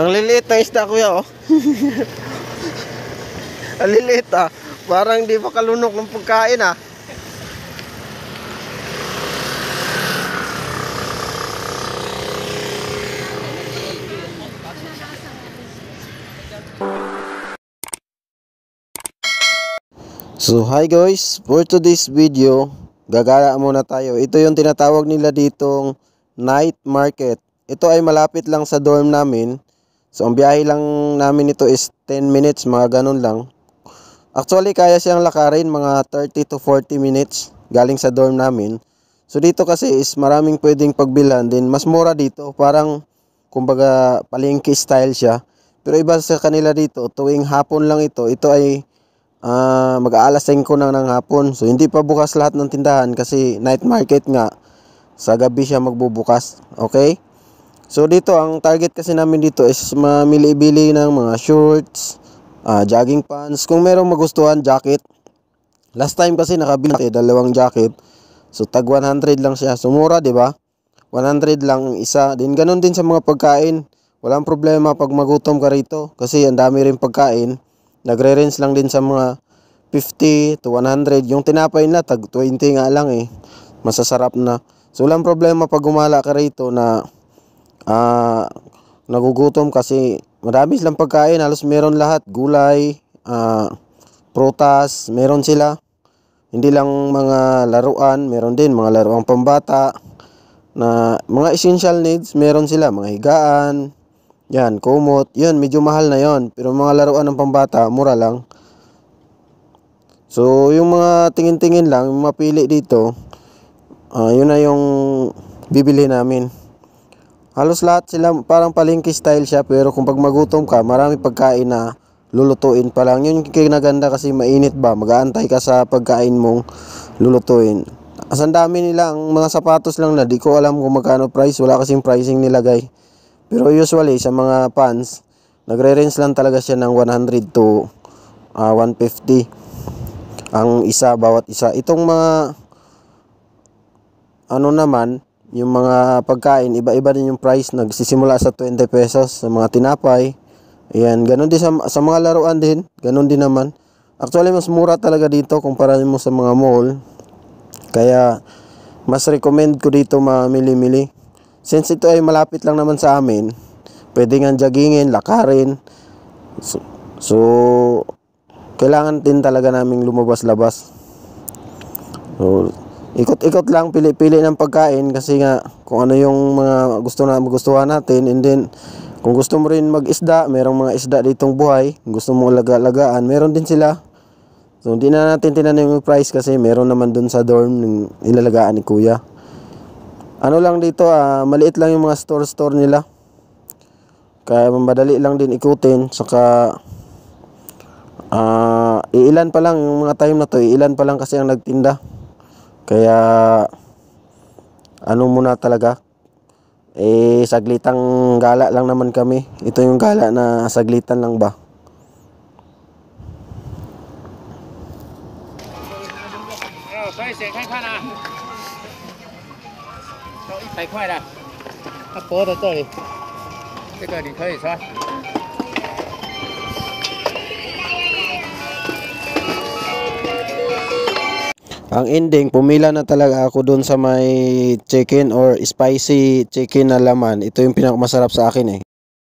Ang liliit na isda, kuya, oh. Ang liliit, ah. Parang hindi pa kalunok ng pagkain, ah. So hi guys, for today's video, gagala muna tayo. Ito yung tinatawag nila ditong night market. Ito ay malapit lang sa dorm namin. So ang biyahe lang namin ito is 10 minutes, mga ganun lang. Actually kaya siyang lakarin mga 30 to 40 minutes galing sa dorm namin. So dito kasi is maraming pwedeng pagbilhan din. Mas mura dito, parang kumbaga palengke style siya. Pero iba sa kanila dito, tuwing hapon lang ito. Ito ay mag-aalas 5 na ng hapon. So hindi pa bukas lahat ng tindahan kasi night market nga. Sa gabi siya magbubukas. Okay? So dito ang target kasi namin dito is mamili-bili ng mga shorts, jogging pants, kung merong magustuhan, jacket. Last time kasi nakabili dalawang jacket. So tag 100 lang siya. So mura, 'di ba? 100 lang isa. Din ganun din sa mga pagkain. Walang problema pag magutom ka rito kasi ang dami rin pagkain. Nagre-range lang din sa mga 50 to 100. Yung tinapay na tag 20 nga lang eh. Masasarap na. So walang problema pag gumala ka rito na nagugutom kasi marami silang pagkain. Halos meron lahat. Gulay, prutas, meron sila. Hindi lang mga laruan, meron din mga laruang pambata na mga essential needs, meron sila. Mga higaan, yan, kumot, yun, medyo mahal na yon. Pero mga laruan ng pambata, mura lang. So, yung mga tingin-tingin lang, yung mapili dito, yun na yung bibili namin. Halos lahat sila, parang palengke style siya, pero kung pag magutom ka, marami pagkain na lulutuin pa lang. Yun yung kinaganda kasi mainit ba, mag-aantay ka sa pagkain mong lulutuin. Ang dami nila, ang mga sapatos lang na, di ko alam kung magkano price, wala kasing pricing nilagay. Pero usually sa mga pants, nagre-range lang talaga siya ng 100 to 150 ang isa, bawat isa. Itong mga ano naman, yung mga pagkain, iba-iba din yung price. Nagsisimula sa 20 pesos sa mga tinapay. Ayan, ganun din sa mga laruan din, ganun din naman. Actually mas mura talaga dito kumpara mo sa mga mall. Kaya mas recommend ko dito mamili-mili. Since ito ay malapit lang naman sa amin, pwede nga joggingin, lakarin. So kailangan din talaga naming lumabas-labas. So, ikot-ikot lang, pili-pili ng pagkain kasi nga kung ano yung mga gustuhan natin. And then, kung gusto mo rin mag-isda, merong mga isda ditong buhay. Kung gusto mo alaga-alagaan, meron din sila. So, hindi na natin tinanong yung price kasi meron naman dun sa dorm ng ilalagaan ni kuya. Ano lang dito, maliit lang yung mga store nila. Kaya madali lang din ikutin. Saka iilan pa lang yung mga time na to, iilan pa lang kasi ang nagtinda. Kaya ano muna talaga, saglitang gala lang naman kami. Ito yung gala na saglitan lang ba.100块的，它薄的这里，这个你可以穿。Ang ending, pumila na talaga ako dun sa may chicken or spicy chicken na laman. Ito yung pinakamasarap sa akin eh.